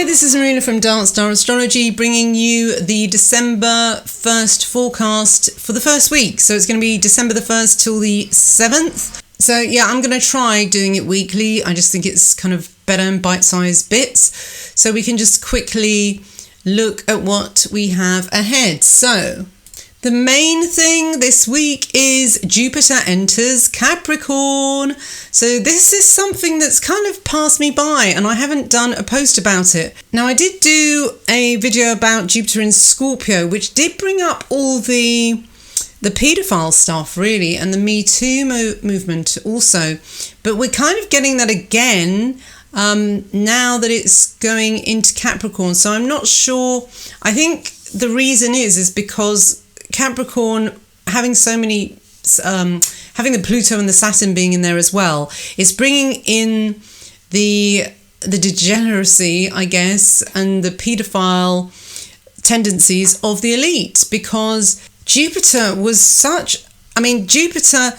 Hi, this is Marina from Darkstar Astrology, bringing you the December 1st forecast for the first week. So it's going to be December the 1st till the 7th. So yeah, I'm going to try doing it weekly. I just think it's kind of better in bite-sized bits. So we can just quickly look at what we have ahead. So the main thing this week is Jupiter enters Capricorn. So this is something that's kind of passed me by and I haven't done a post about it. Now I did do a video about Jupiter in Scorpio, which did bring up all the paedophile stuff really, and the Me Too movement also. But we're kind of getting that again now that it's going into Capricorn. So I'm not sure. I think the reason is because Capricorn having so many, having the Pluto and the Saturn being in there as well, is bringing in the degeneracy, I guess, and the paedophile tendencies of the elite, because Jupiter was Jupiter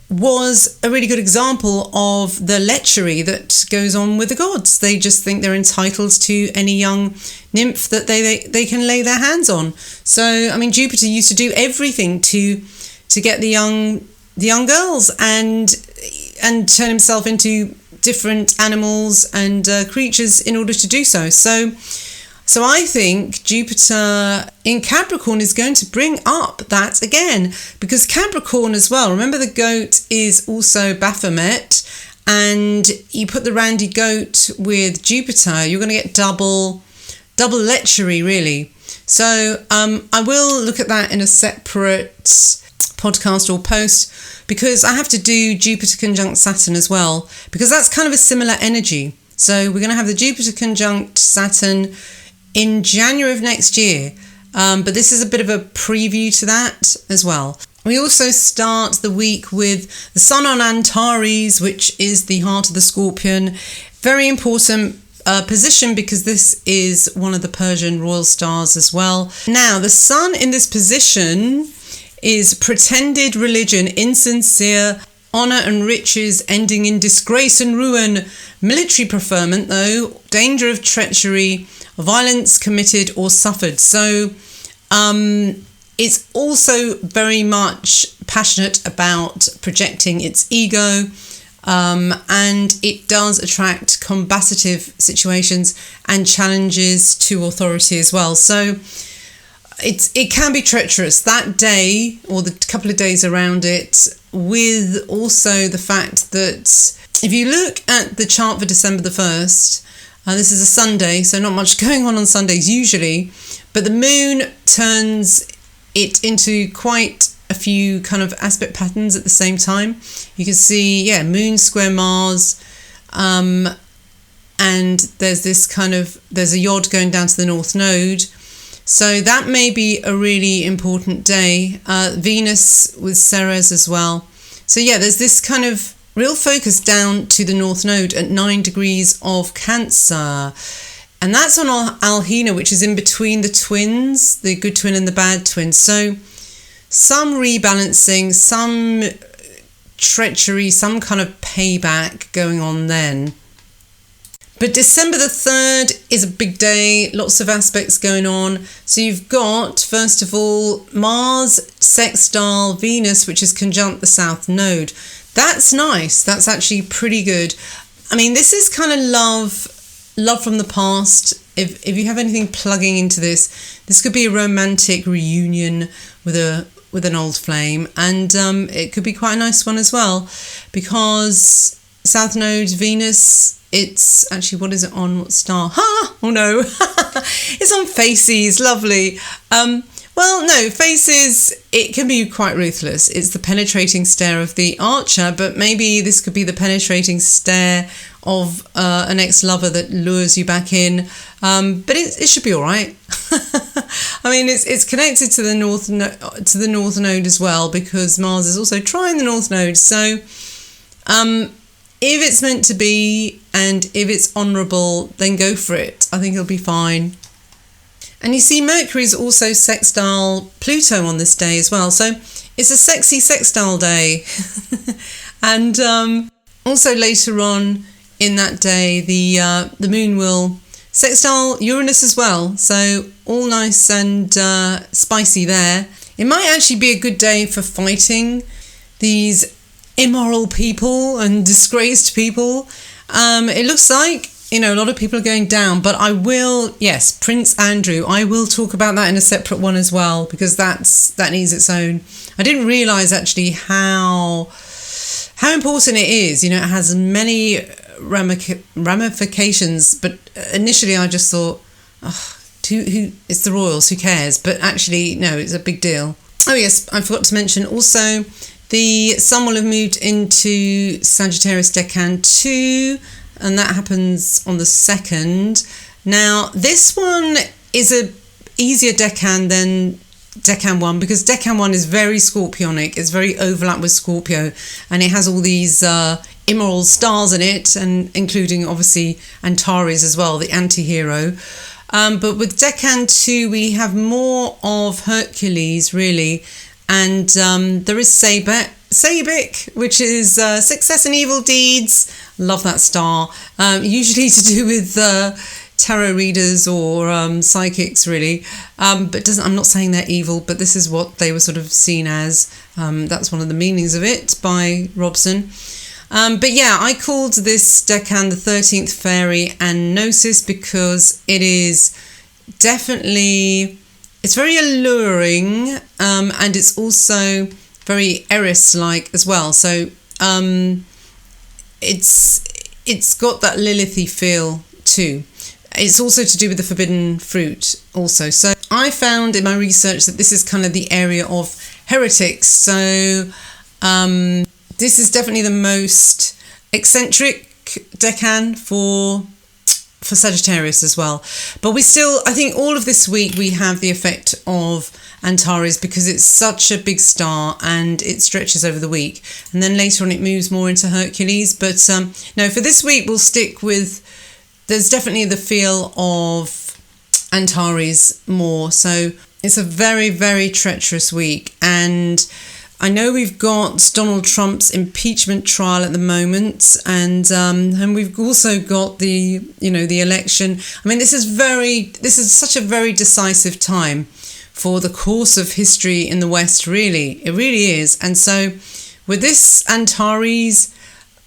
was a really good example of the lechery that goes on with the gods. They just think they're entitled to any young nymph that they can lay their hands on. So, Jupiter used to do everything to get the young girls and turn himself into different animals and creatures in order to do so. So I think Jupiter in Capricorn is going to bring up that again, because Capricorn as well, remember the goat is also Baphomet, and you put the randy goat with Jupiter, you're going to get double lechery really. So I will look at that in a separate podcast or post, because I have to do Jupiter conjunct Saturn as well, because that's kind of a similar energy. So we're going to have the Jupiter conjunct Saturn in January of next year, but this is a bit of a preview to that as well. We also start the week with the Sun on Antares, which is the heart of the Scorpion. Very important position, because this is one of the Persian royal stars as well. Now, the Sun in this position is pretended religion, insincere, honour and riches ending in disgrace and ruin, military preferment though, danger of treachery, violence committed or suffered. So it's also very much passionate about projecting its ego, and it does attract combative situations and challenges to authority as well. So it can be treacherous that day or the couple of days around it, with also the fact that if you look at the chart for December the 1st, this is a Sunday, so not much going on Sundays usually, but the moon turns it into quite a few kind of aspect patterns at the same time. You can see, moon square Mars, and there's a yod going down to the North Node. So that may be a really important day. Venus with Ceres as well. So there's this kind of real focus down to the North Node at 9 degrees of Cancer. And that's on Alhina, which is in between the twins, the good twin and the bad twin. So some rebalancing, some treachery, some kind of payback going on then. But December the 3rd is a big day, lots of aspects going on. So you've got, first of all, Mars, sextile Venus, which is conjunct the South Node. That's nice. That's actually pretty good. This is kind of love from the past. If you have anything plugging into this could be a romantic reunion with an old flame, and it could be quite a nice one as well, because South Node Venus, it's actually, what is it on? What star? Oh no, it's on Faces. Lovely. Well, no, Faces, it can be quite ruthless. It's the penetrating stare of the archer, but maybe this could be the penetrating stare of an ex-lover that lures you back in. But it should be all right. It's connected to the North Node as well, because Mars is also trying the North Node. So if it's meant to be and if it's honourable, then go for it. I think it'll be fine. And you see, Mercury is also sextile Pluto on this day as well. So it's a sexy sextile day. And also later on in that day, the moon will Sextile Uranus as well, so all nice and spicy there. It might actually be a good day for fighting these immoral people and disgraced people. It looks like, a lot of people are going down, but I will, yes, Prince Andrew, I will talk about that in a separate one as well, because that needs its own. I didn't realise actually how important it is. It has many ramifications, but initially I just thought, who it's the royals, who cares? But actually, no, it's a big deal. Oh yes, I forgot to mention also the sun will have moved into Sagittarius decan 2, and that happens on the 2nd. Now this one is a easier decan than decan 1, because decan 1 is very scorpionic. It's very overlapped with Scorpio, and it has all these immoral stars in it, and including obviously Antares as well, the anti-hero. But with decan 2 we have more of Hercules really, and there is Sabic, which is success and evil deeds. Love that star. Usually to do with tarot readers or psychics really, but I'm not saying they're evil, but this is what they were sort of seen as. That's one of the meanings of it by Robson. But yeah, I called this decan the 13th fairy and Gnosis because it is definitely, it's very alluring, and it's also very Eris-like as well. So it's got that Lilithy feel too. It's also to do with the forbidden fruit also. So I found in my research that this is kind of the area of heretics. So this is definitely the most eccentric decan for Sagittarius as well. But we still, I think all of this week we have the effect of Antares because it's such a big star and it stretches over the week. And then later on it moves more into Hercules. But no, for this week we'll stick with, there's definitely the feel of Antares more. So it's a very, very treacherous week. And I know we've got Donald Trump's impeachment trial at the moment, and we've also got the election. I mean, this is such a very decisive time for the course of history in the West. Really, it really is. And so, with this Antares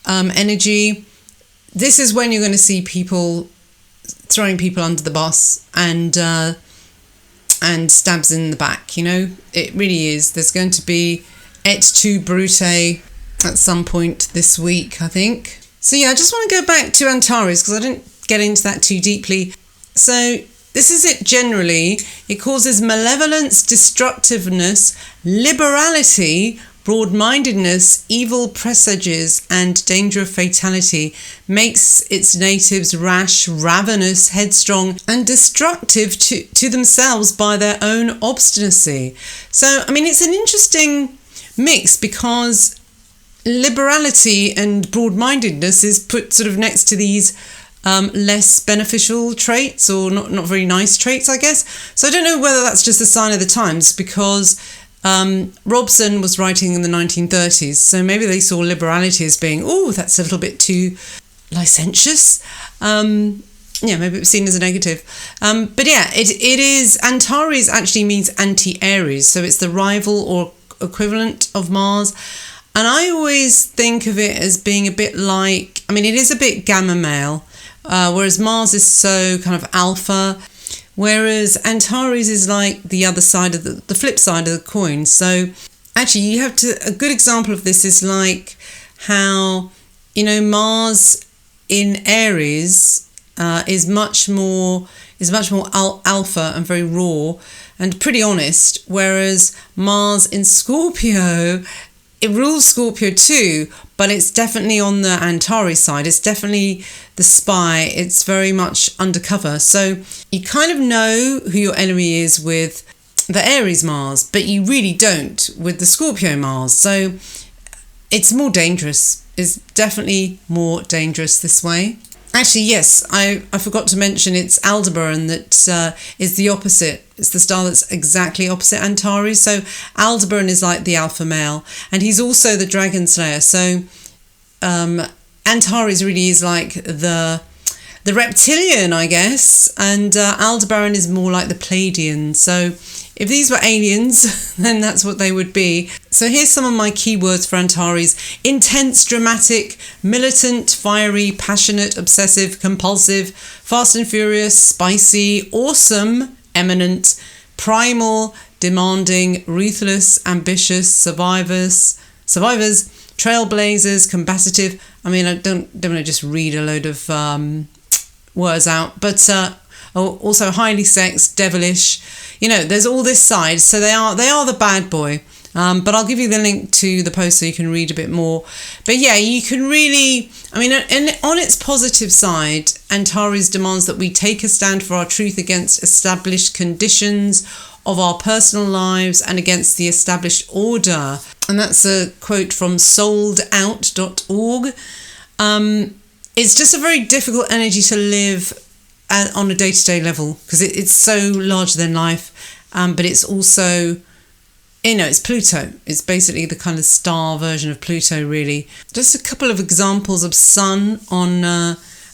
energy, this is when you're going to see people throwing people under the bus and stabs in the back. It really is. There's going to be et tu Brute at some point this week, I think. So yeah, I just want to go back to Antares because I didn't get into that too deeply. So this is it generally. It causes malevolence, destructiveness, liberality, broad-mindedness, evil presages, and danger of fatality, makes its natives rash, ravenous, headstrong, and destructive to themselves by their own obstinacy. So, I mean, it's an interesting mix because liberality and broad-mindedness is put sort of next to these less beneficial traits, or not very nice traits, I guess. So I don't know whether that's just a sign of the times, because Robson was writing in the 1930s, so maybe they saw liberality as being, that's a little bit too licentious. Maybe it was seen as a negative. But yeah, it is, Antares actually means anti-Aries, so it's the rival or equivalent of Mars. And I always think of it as being a bit like, I mean, it is a bit gamma male, whereas Mars is so kind of alpha, whereas Antares is like the other side of the flip side of the coin. So actually a good example of this is like how, Mars in Aries is much more alpha and very raw and pretty honest, whereas Mars in Scorpio, it rules Scorpio too, but it's definitely on the Antares side. It's definitely the spy. It's very much undercover. So you kind of know who your enemy is with the Aries Mars, but you really don't with the Scorpio Mars. So it's more dangerous. It's definitely more dangerous this way. Actually, yes, I forgot to mention it's Aldebaran that is the opposite. It's the star that's exactly opposite Antares. So Aldebaran is like the alpha male, and he's also the dragon slayer. So Antares really is like the the reptilian, I guess, and Aldebaran is more like the Pleiadian. So if these were aliens, then that's what they would be. So here's some of my keywords for Antares. Intense, dramatic, militant, fiery, passionate, obsessive, compulsive, fast and furious, spicy, awesome, eminent, primal, demanding, ruthless, ambitious, survivors, trailblazers, combative. I mean, I don't want to just read a load of words out, but also highly sexed, devilish. There's all this side. So they are the bad boy. But I'll give you the link to the post so you can read a bit more. But yeah, you can really, on its positive side, Antares demands that we take a stand for our truth against established conditions of our personal lives and against the established order. And that's a quote from soldout.org. It's just a very difficult energy to live on a day-to-day level because it's so larger than life, but it's also, it's Pluto. It's basically the kind of star version of Pluto, really. Just a couple of examples of sun on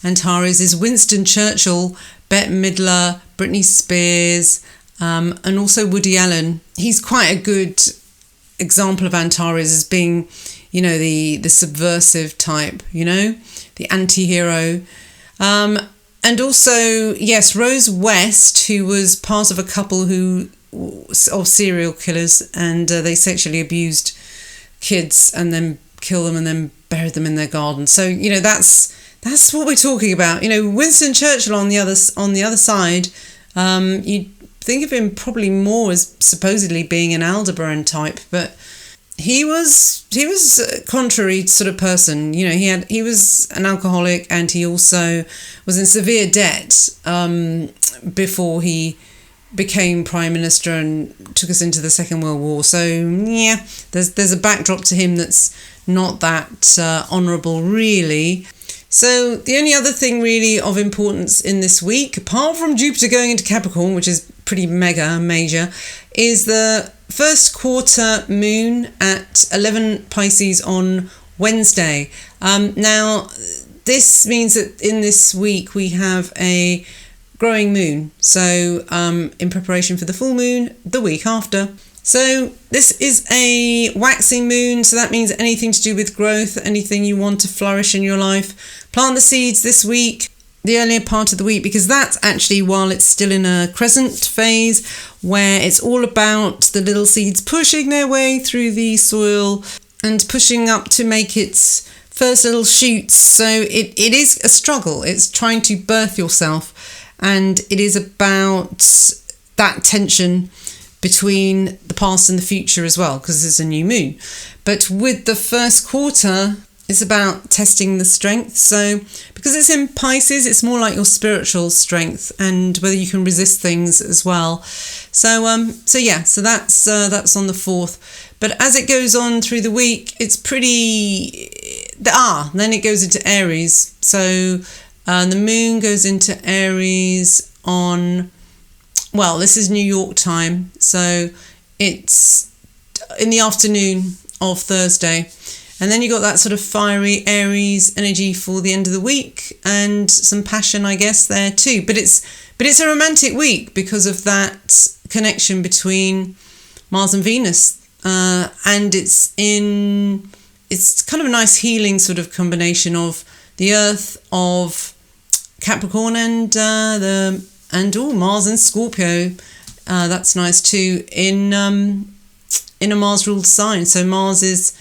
Antares is Winston Churchill, Bette Midler, Britney Spears, and also Woody Allen. He's quite a good example of Antares as being, the subversive type, the anti-hero. And also, yes, Rose West, who was part of a couple of serial killers, and they sexually abused kids and then killed them and then buried them in their garden. So, that's what we're talking about. Winston Churchill on the other side, you'd think of him probably more as supposedly being an Aldebaran type, but he was a contrary sort of person. He was an alcoholic, and he also was in severe debt before he became Prime Minister and took us into the Second World War. So yeah, there's a backdrop to him that's not that honourable, really. So the only other thing really of importance in this week, apart from Jupiter going into Capricorn, which is pretty major, is the first quarter moon at 11 Pisces on Wednesday. Now, this means that in this week we have a growing moon. So in preparation for the full moon the week after. So this is a waxing moon, so that means anything to do with growth, anything you want to flourish in your life. Plant the seeds this week, the earlier part of the week, because that's actually while it's still in a crescent phase where it's all about the little seeds pushing their way through the soil and pushing up to make its first little shoots. So it is a struggle. It's trying to birth yourself, and it is about that tension between the past and the future as well, because it's a new moon. But with the first quarter, it's about testing the strength. So because it's in Pisces, it's more like your spiritual strength and whether you can resist things as well. So that's on the 4th. But as it goes on through the week, it's pretty... then it goes into Aries. So the moon goes into Aries on... Well, this is New York time, so it's in the afternoon of Thursday. And then you got that sort of fiery Aries energy for the end of the week and some passion, I guess, there too. But it's a romantic week because of that connection between Mars and Venus. And it's kind of a nice healing sort of combination of the Earth, of Capricorn, and Mars and Scorpio. That's nice too in a Mars ruled sign. So Mars is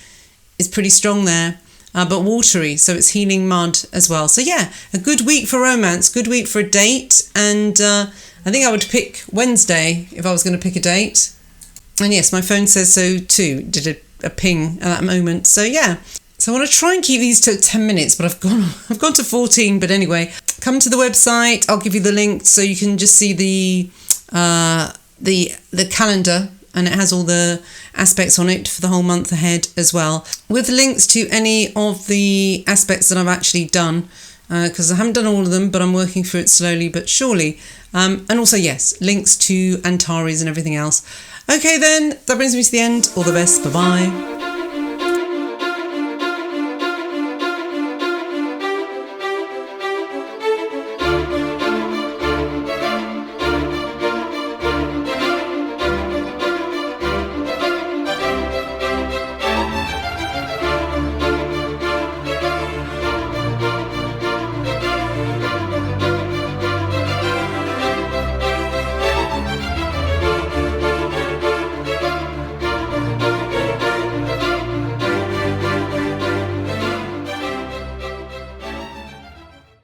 pretty strong there, but watery, so it's healing mud as well. So yeah, a good week for romance, good week for a date, and I think I would pick Wednesday if I was going to pick a date. And yes, my phone says so too, did a ping at that moment. So yeah, so I want to try and keep these to 10 minutes, but I've gone to 14. But anyway, come to the website. I'll give you the link so you can just see the calendar, and it has all the aspects on it for the whole month ahead as well, with links to any of the aspects that I've actually done, because I haven't done all of them, but I'm working through it slowly but surely. And also, yes, links to Antares and everything else. Okay then, that brings me to the end. All the best. Bye-bye.